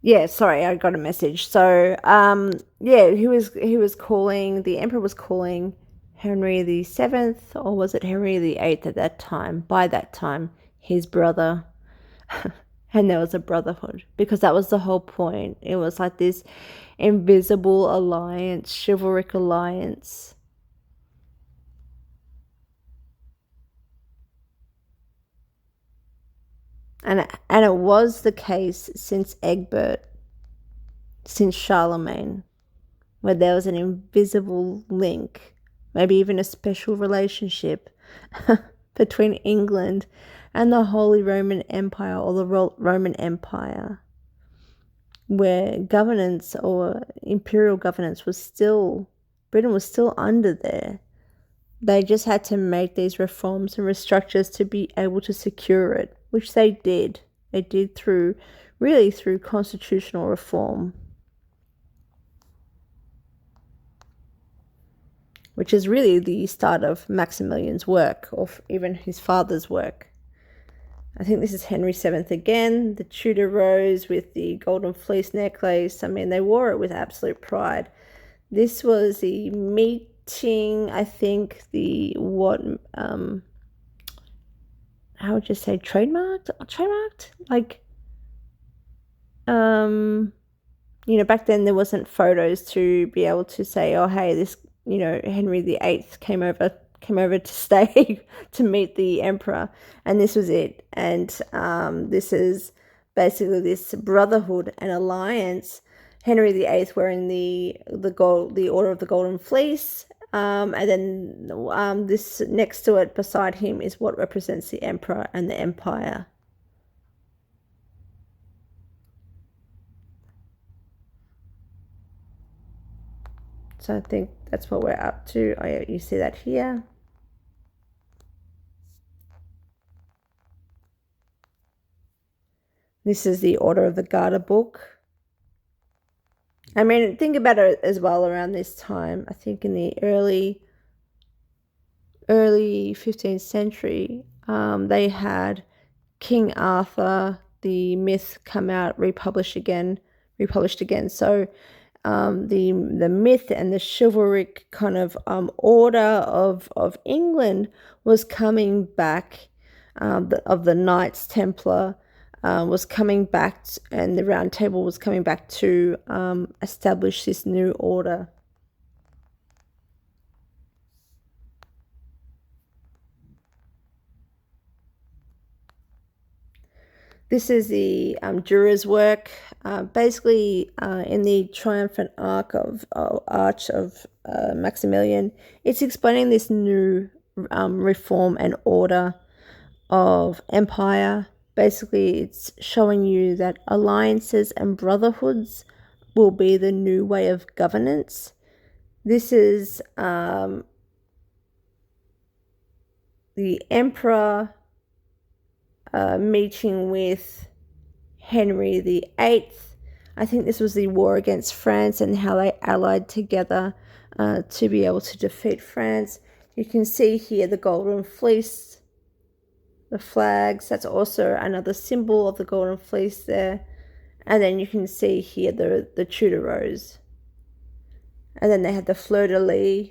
Yeah, sorry, I got a message. So, yeah, he was calling, the emperor was calling Henry the Seventh, or was it Henry the Eighth at that time? By that time, his brother, and there was a brotherhood because that was the whole point. It was like this invisible alliance, chivalric alliance. And it was the case since Egbert, since Charlemagne, where there was an invisible link, maybe even a special relationship between England and the Holy Roman Empire, or the Roman Empire, where governance or imperial governance was still, Britain was still under there. They just had to make these reforms and restructures to be able to secure it, which they did. They did through, really through constitutional reform, which is really the start of Maximilian's work, or even his father's work. I think this is Henry VII again, the Tudor rose with the golden fleece necklace. I mean, they wore it with absolute pride. This was the meeting, I think, the what, how would you say, trademarked? Trademarked? Like, back then there wasn't photos to be able to say, oh, hey, this, Henry the Eighth came over to stay to meet the emperor, and this was it. And this is basically this brotherhood and alliance. Henry the Eighth wearing the Order of the Golden Fleece, and then this next to it, beside him, is what represents the emperor and the empire. So I think that's what we're up to. Oh, yeah, you see that here. This is the Order of the Garter book. I mean, think about it as well around this time. I think in the early 15th century, they had King Arthur, the myth, come out, republished again. So the myth and the chivalric kind of order of England was coming back. Of the Knights Templar was coming back, and the Round Table was coming back to establish this new order. This is the Juror's work, basically in the triumphant arch of Maximilian. It's explaining this new reform and order of empire. Basically, it's showing you that alliances and brotherhoods will be the new way of governance. This is the emperor meeting with Henry the Eighth. I think this was the war against France and how they allied together to be able to defeat France. You can see here the Golden Fleece, the flags. That's also another symbol of the Golden Fleece there. And then you can see here the Tudor rose. And then they had the fleur-de-lis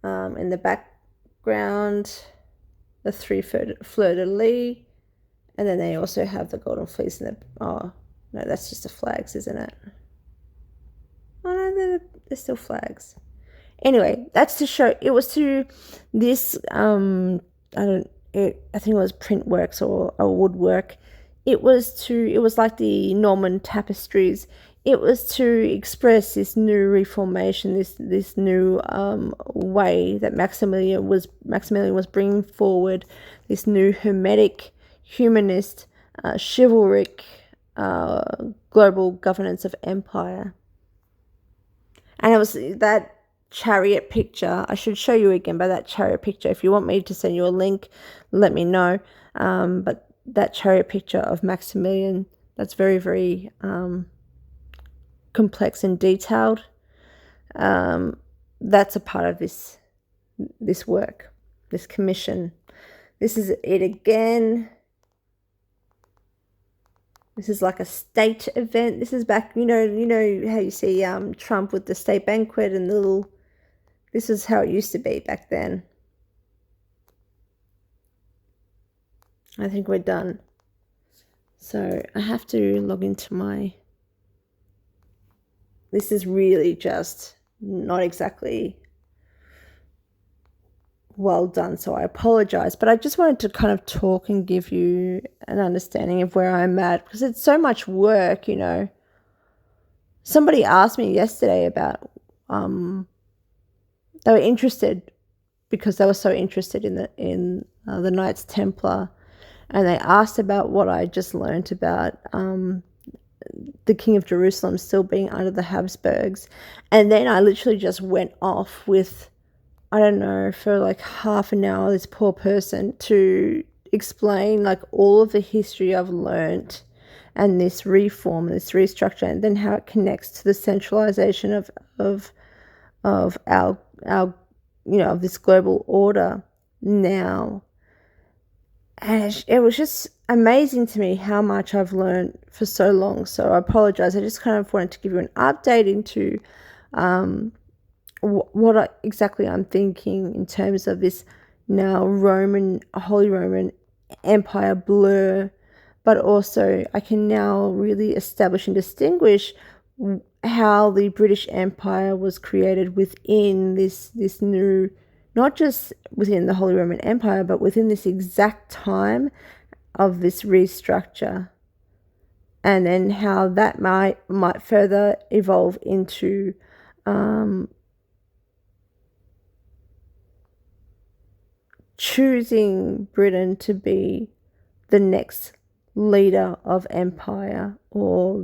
in the background, the three fleur-de-lis. And then they also have the Golden Fleece in the... Oh, no, that's just the flags, isn't it? Oh, no, they're still flags. Anyway, that's to show... It was to this... I think it was print works or woodwork. It was like the Norman tapestries. It was to express this new reformation, this new way that Maximilian was bringing forward, this new hermetic, humanist, chivalric, global governance of empire. And it was that chariot picture. I should show you again by that chariot picture. If you want me to send you a link, let me know. But that chariot picture of Maximilian, that's very, very complex and detailed. That's a part of this work, this commission. This is it again. This is like a state event. This is back, you know how you see Trump with the state banquet and the little. This is how it used to be back then. I think we're done. So I have to log into my. This is really just not exactly well done, so I apologize. But I just wanted to kind of talk and give you an understanding of where I'm at, because it's so much work, you know. Somebody asked me yesterday about they were interested because they were so interested in the Knights Templar, and they asked about what I just learned about the King of Jerusalem still being under the Habsburgs. And then I literally just went off with, I don't know, for like half an hour, this poor person, to explain like all of the history I've learnt and this reform, this restructure, and then how it connects to the centralization of our of this global order now. And it was just amazing to me how much I've learned for so long. So I apologize. I just kind of wanted to give you an update into what exactly I'm thinking in terms of this now Holy Roman Empire blur, but also I can now really establish and distinguish how the British Empire was created within this new, not just within the Holy Roman Empire, but within this exact time of this restructure, and then how that might further evolve into choosing Britain to be the next leader of empire, or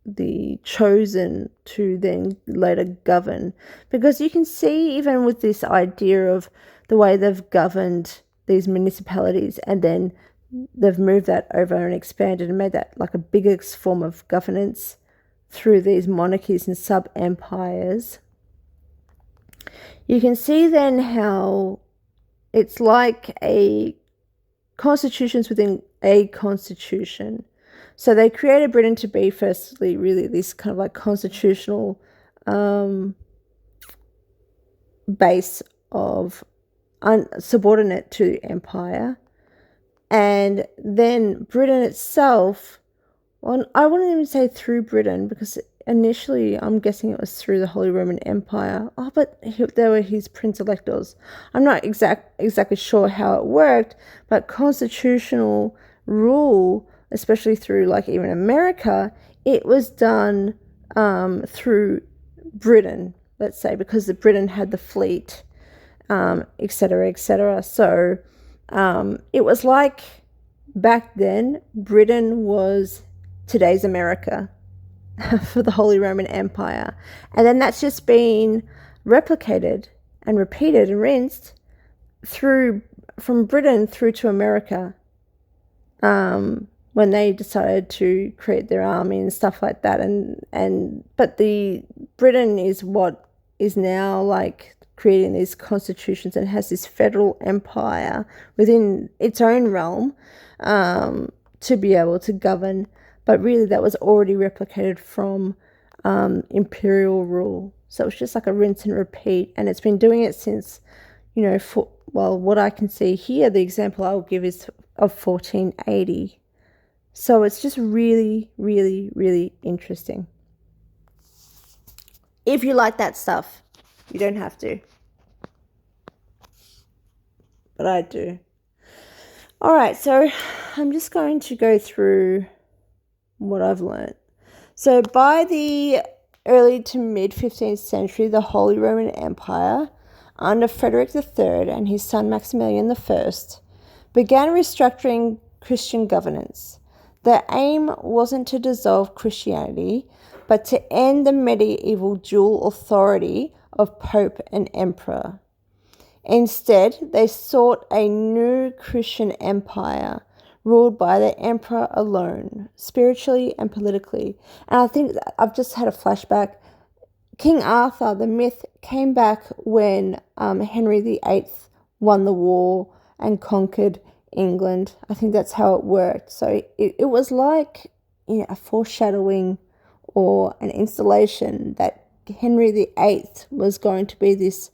the chosen to then later govern. Because you can see, even with this idea of the way they've governed these municipalities, and then they've moved that over and expanded and made that like a bigger form of governance through these monarchies and sub-empires. You can see then how it's like a constitutions within a constitution. So they created Britain to be, firstly, really this kind of like constitutional base of subordinate to empire. And then Britain itself, well, I wouldn't even say through Britain, because initially I'm guessing it was through the Holy Roman Empire. Oh, but there were his prince electors. I'm not exactly sure how it worked, but constitutional rule, especially through like even America, it was done through Britain, let's say, because the Britain had the fleet, etc., etc. So it was like back then Britain was today's America for the Holy Roman Empire. And then that's just been replicated and repeated and rinsed from Britain through to America, when they decided to create their army and stuff like that. But the Britain is what is now like creating these constitutions and has this federal empire within its own realm to be able to govern. But really that was already replicated from imperial rule. So it's just like a rinse and repeat. And it's been doing it since, what I can see here, the example I will give is of 1480. So it's just really, really, really interesting. If you like that stuff, you don't have to. But I do. All right, so I'm just going to go through what I've learned. So by the early to mid 15th century, the Holy Roman Empire, under Frederick III and his son Maximilian I, began restructuring Christian governance. Their aim wasn't to dissolve Christianity, but to end the medieval dual authority of Pope and Emperor. Instead, they sought a new Christian empire ruled by the emperor alone, spiritually and politically. And I think I've just had a flashback. King Arthur, the myth, came back when Henry VIII won the war and conquered England. I think that's how it worked. So it was like, a foreshadowing or an installation that Henry VIII was going to be this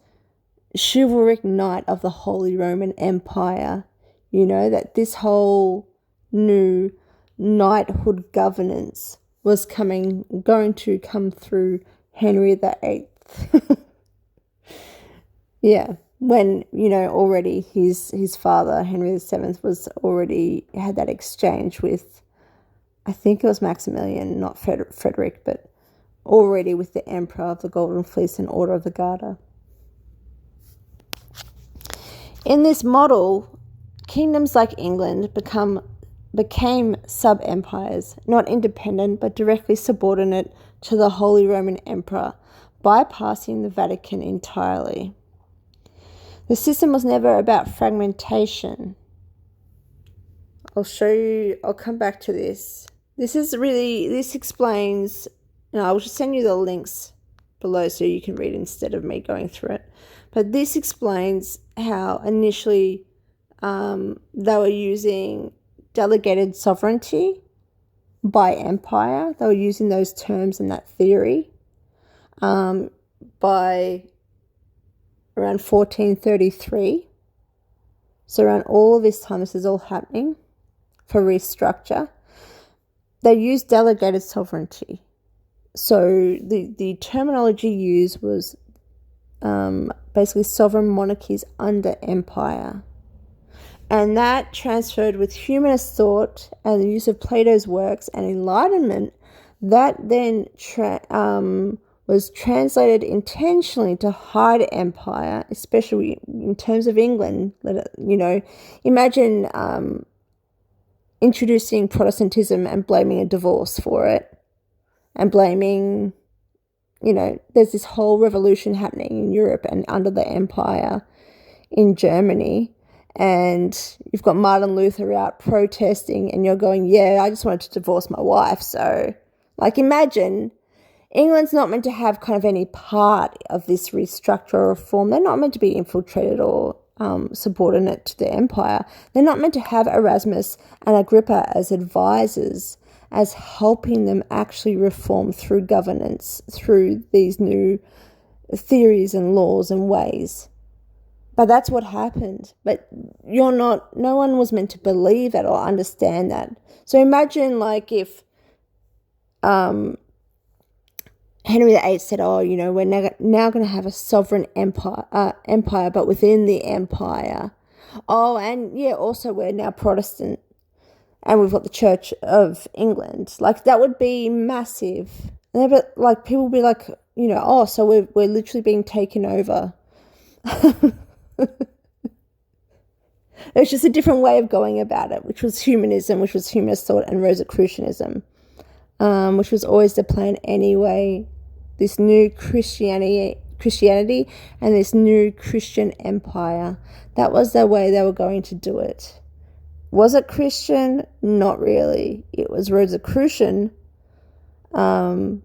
chivalric knight of the Holy Roman Empire. That this whole new knighthood governance was going to come through Henry VIII. Yeah, when, already his father, Henry VII, had that exchange with, I think it was Maximilian, not Frederick, but already with the Emperor of the Golden Fleece and Order of the Garter. In this model, kingdoms like England became sub-empires, not independent but directly subordinate to the Holy Roman Emperor, bypassing the Vatican entirely. The system was never about fragmentation. I'll come back to this. This explains, I'll just send you the links below so you can read instead of me going through it. But this explains how initially they were using delegated sovereignty by empire. They were using those terms and that theory by around 1433. So around all of this time, this is all happening for restructure. They used delegated sovereignty. So the terminology used was basically sovereign monarchies under empire. And that transferred with humanist thought and the use of Plato's works and Enlightenment, that then was translated intentionally to hide empire, especially in terms of England. Imagine introducing Protestantism and blaming a divorce for it, and blaming, there's this whole revolution happening in Europe and under the empire in Germany, and you've got Martin Luther out protesting, and you're going, yeah, I just wanted to divorce my wife. So, imagine England's not meant to have kind of any part of this restructure or reform. They're not meant to be infiltrated or subordinate to the empire. They're not meant to have Erasmus and Agrippa as advisors, as helping them actually reform through governance, through these new theories and laws and ways. But that's what happened. But no one was meant to believe that or understand that. So imagine if Henry VIII said, we're now going to have a sovereign empire, but within the empire. Oh, and also we're now Protestant, and we've got the Church of England. That would be massive. And people would be like, so we're literally being taken over. It's just a different way of going about it, which was humanism, which was humanist thought, and Rosicrucianism, which was always the plan anyway. This new Christianity and this new Christian empire. That was the way they were going to do it. Was it Christian? Not really. It was Rosicrucian, and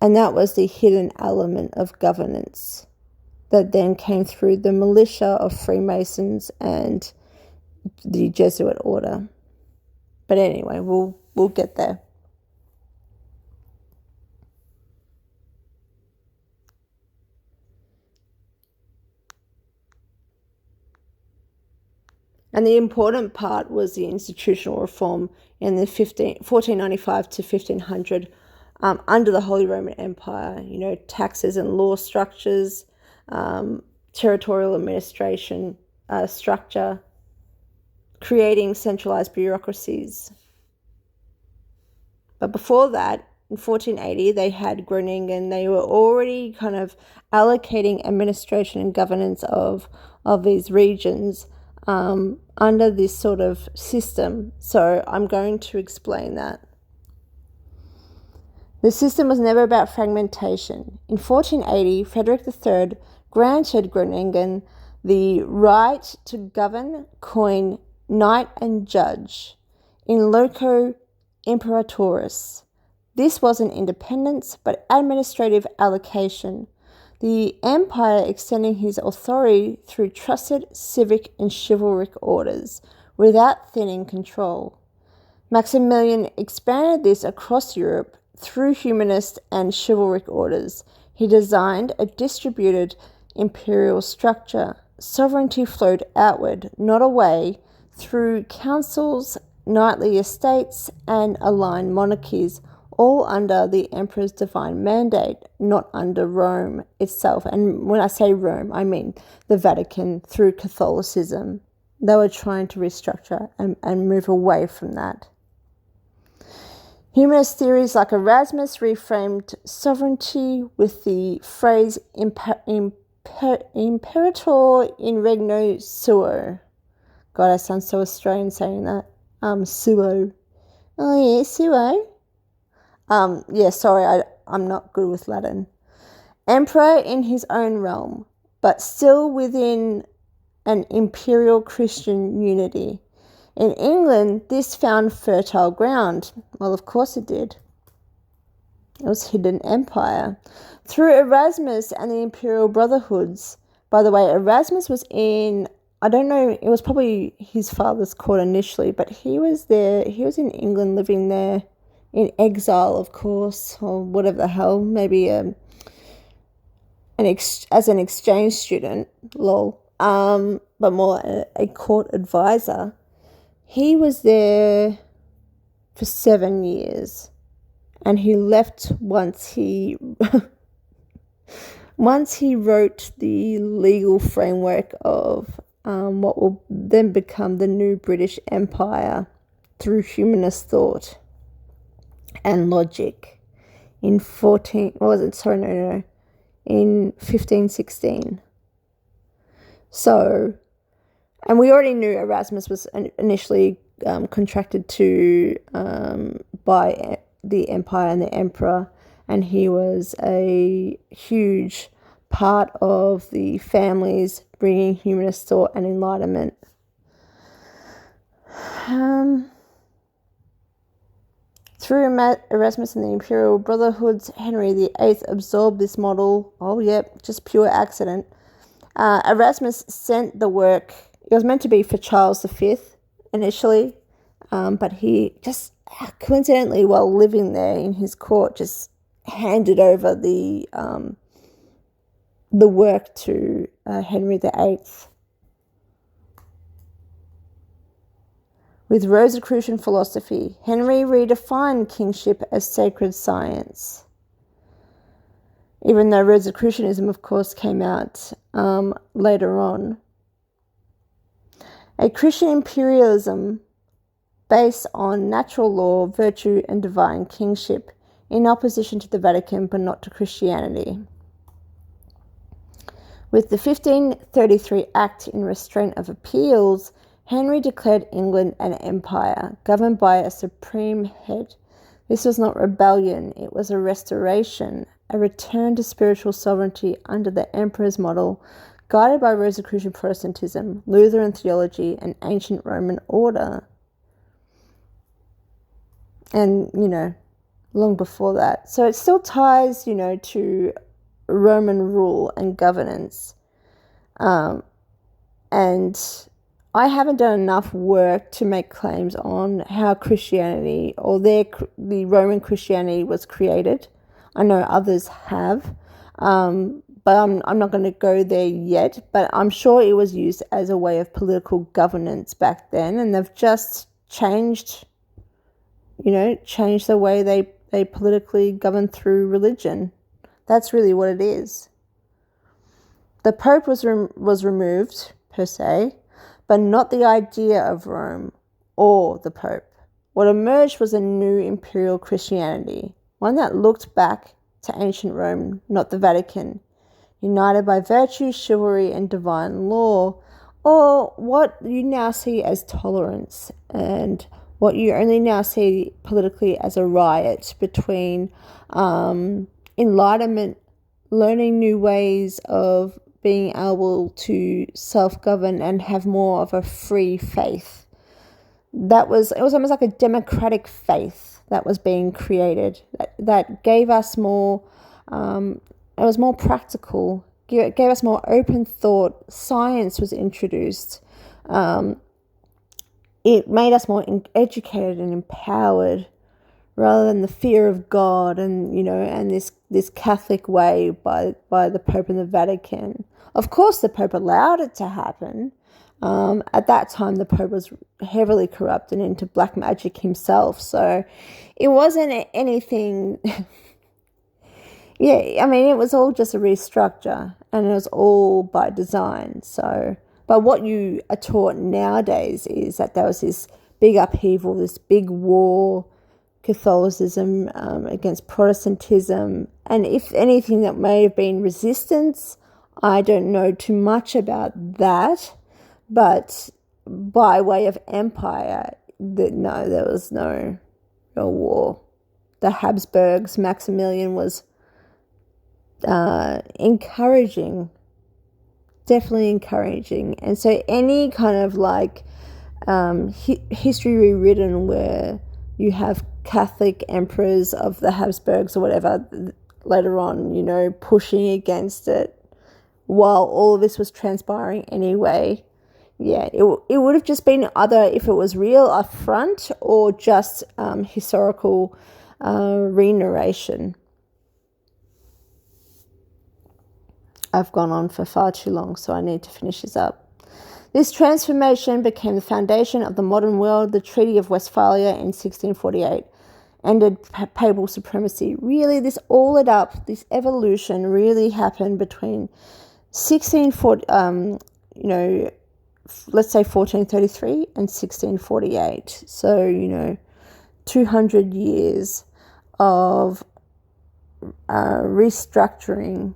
that was the hidden element of governance that then came through the militia of Freemasons and the Jesuit order. But anyway, we'll get there. And the important part was the institutional reform in the 1495 to 1500 under the Holy Roman Empire, taxes and law structures, territorial administration structure, creating centralized bureaucracies. But before that, in 1480, they had Groningen. They were already kind of allocating administration and governance of these regions under this sort of system. So I'm going to explain that. The system was never about fragmentation. In 1480, Frederick III granted Groningen the right to govern, coin, knight and judge in loco imperatoris. This wasn't independence, but administrative allocation. The empire extending his authority through trusted civic and chivalric orders without thinning control. Maximilian expanded this across Europe through humanist and chivalric orders. He designed a distributed imperial structure. Sovereignty flowed outward, not away, through councils, knightly estates, and aligned monarchies, all under the emperor's divine mandate, not under Rome itself. And when I say Rome, I mean the Vatican through Catholicism. They were trying to restructure and move away from that. Humanist theories like Erasmus reframed sovereignty with the phrase imperator in regno suo. God, I sound so Australian saying that. Suo. Oh yeah, suo. Sorry, I'm not good with Latin. Emperor in his own realm, but still within an imperial Christian unity. In England, this found fertile ground. Well, of course it did. It was hidden empire. Through Erasmus and the Imperial Brotherhoods. By the way, Erasmus was in, I don't know, it was probably his father's court initially, but he was there, he was in England living there in exile, of course, or whatever the hell, maybe as an exchange student, lol, but more a court advisor. He was there for 7 years, and he left once he wrote the legal framework of what will then become the new British Empire through humanist thought and logic in 1516. So, and we already knew Erasmus was initially contracted to by the empire and the emperor, and he was a huge part of the families bringing humanist thought and enlightenment. Through Erasmus and the Imperial Brotherhoods, Henry VIII absorbed this model. Oh, yep, just pure accident. Erasmus sent the work. It was meant to be for Charles V initially, but he just coincidentally, while living there in his court, just handed over the work to Henry VIII. With Rosicrucian philosophy, Henry redefined kingship as sacred science. Even though Rosicrucianism, of course, came out later on. A Christian imperialism based on natural law, virtue, and divine kingship, in opposition to the Vatican but not to Christianity. With the 1533 Act in Restraint of Appeals, Henry declared England an empire, governed by a supreme head. This was not rebellion, it was a restoration, a return to spiritual sovereignty under the emperor's model, guided by Rosicrucian Protestantism, Lutheran theology, and ancient Roman order. And, long before that. So it still ties, to Roman rule and governance. And I haven't done enough work to make claims on how Christianity or the Roman Christianity was created. I know others have, but I'm not going to go there yet. But I'm sure it was used as a way of political governance back then, and they've just changed the way they politically govern through religion. That's really what it is. The Pope was removed, per se, but not the idea of Rome or the Pope. What emerged was a new imperial Christianity, one that looked back to ancient Rome, not the Vatican, united by virtue, chivalry, and divine law, or what you now see as tolerance, and what you only now see politically as a riot between enlightenment, learning new ways of being able to self-govern and have more of a free faith. It was almost like a democratic faith that was being created that gave us more, it was more practical, it gave us more open thought. Science was introduced. it made us more educated and empowered, rather than the fear of God and, and this Catholic way by the Pope and the Vatican. Of course, the Pope allowed it to happen. At that time, the Pope was heavily corrupt and into black magic himself. So it wasn't anything... Yeah, I mean, it was all just a restructure, and it was all by design. So, but what you are taught nowadays is that there was this big upheaval, this big war, Catholicism against Protestantism, and if anything, that may have been resistance. I don't know too much about that, but by way of empire, no, there was no war. The Habsburgs, Maximilian was definitely encouraging. And so any kind of like history rewritten where you have Catholic emperors of the Habsburgs or whatever later on, pushing against it while all of this was transpiring anyway, yeah, it would have just been either, if it was real, up front, or just historical re-narration. I've gone on for far too long, so I need to finish this up. This transformation became the foundation of the modern world. The Treaty of Westphalia in 1648 ended papal supremacy. Really, this evolution really happened between 1640, let's say 1433 and 1648. So, 200 years of restructuring.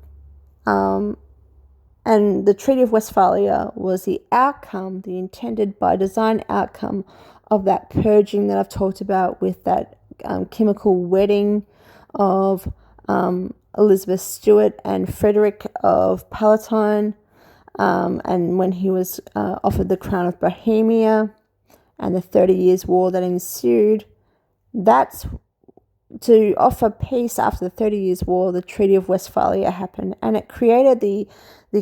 And the Treaty of Westphalia was the outcome, the intended by design outcome of that purging that I've talked about, with that chemical wedding of Elizabeth Stuart and Frederick of Palatine, and when he was offered the crown of Bohemia, and the 30 Years' War that ensued. That's to offer peace after the 30 Years' War. The Treaty of Westphalia happened, and it created the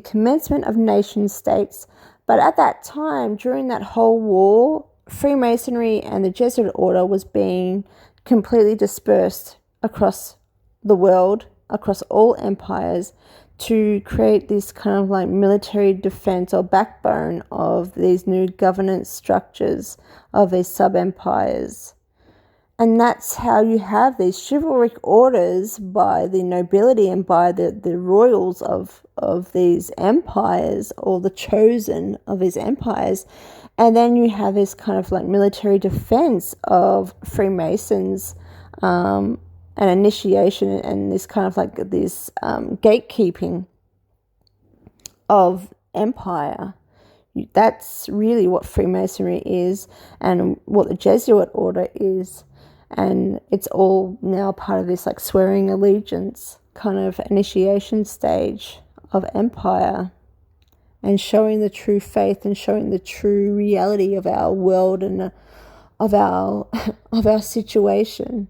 commencement of nation states. But at that time, during that whole war, Freemasonry and the Jesuit order was being completely dispersed across the world, across all empires, to create this kind of like military defense or backbone of these new governance structures of these sub-empires. And that's how you have these chivalric orders by the nobility and by the royals of these empires, or the chosen of these empires. And then you have this kind of like military defense of Freemasons, and initiation, and this kind of like this gatekeeping of empire. That's really what Freemasonry is, and what the Jesuit order is. And it's all now part of this like swearing allegiance kind of initiation stage of empire, and showing the true faith and showing the true reality of our world and of our situation.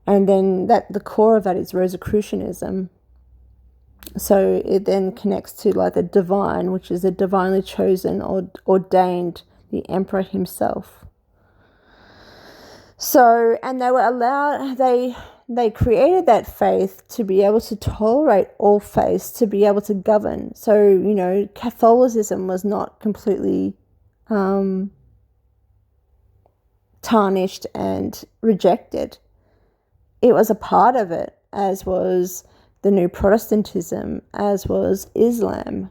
And then the core of that is Rosicrucianism. So it then connects to like the divine, which is the divinely chosen or ordained, the emperor himself. So, and they were allowed, they created that faith to be able to tolerate all faiths, to be able to govern. So, Catholicism was not completely tarnished and rejected. It was a part of it, as was the new Protestantism, as was Islam.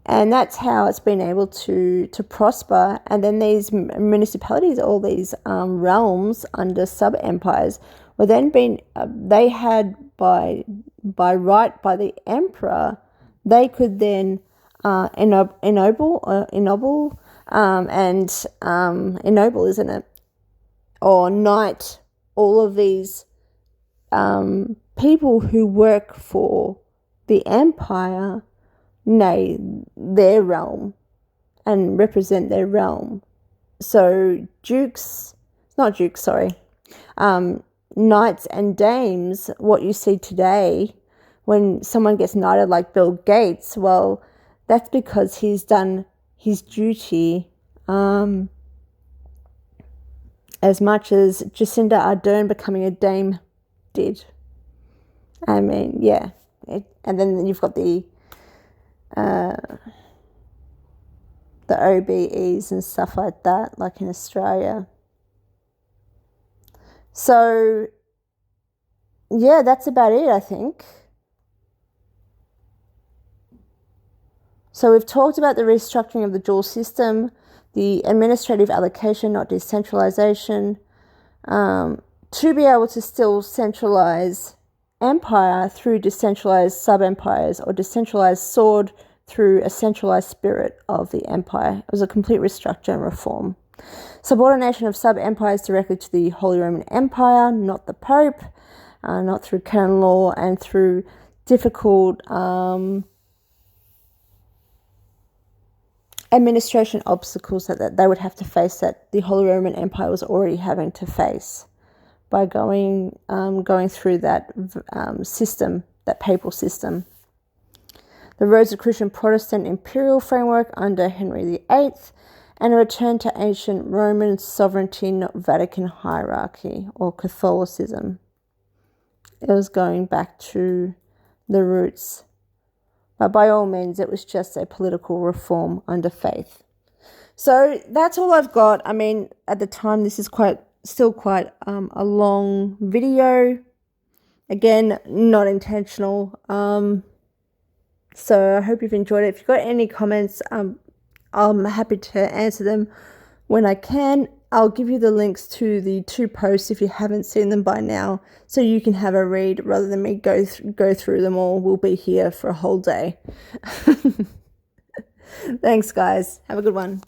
And that's how it's been able to prosper. And then these municipalities, all these realms under sub-empires, were then they had by right, by the emperor, they could then ennoble, isn't it? Or knight all of these people who work for the empire, nay, their realm, and represent their realm. So knights and dames, what you see today, when someone gets knighted like Bill Gates, well, that's because he's done his duty as much as Jacinda Ardern becoming a dame did. I mean, yeah. And then you've got the OBEs and stuff like that, like in Australia. So, yeah, that's about it, I think. So we've talked about the restructuring of the dual system, the administrative allocation, not decentralization, to be able to still centralize empire through decentralized sub-empires, or decentralized sword through a centralized spirit of the empire. It was a complete restructure and reform. Subordination of sub-empires directly to the Holy Roman Empire, not the Pope, not through canon law and through difficult administration obstacles that they would have to face, that the Holy Roman Empire was already having to face by going through that system, that papal system. The Rosicrucian Protestant Imperial framework under Henry VIII, and a return to ancient Roman sovereignty, not Vatican hierarchy or Catholicism. It was going back to the roots. But by all means, it was just a political reform under faith. So that's all I've got. I mean, at the time, this is still quite a long video. Again, not intentional. So I hope you've enjoyed it. If you've got any comments, I'm happy to answer them when I can. I'll give you the links to the 2 posts if you haven't seen them by now, so you can have a read rather than me go through them all. We'll be here for a whole day. Thanks, guys. Have a good one.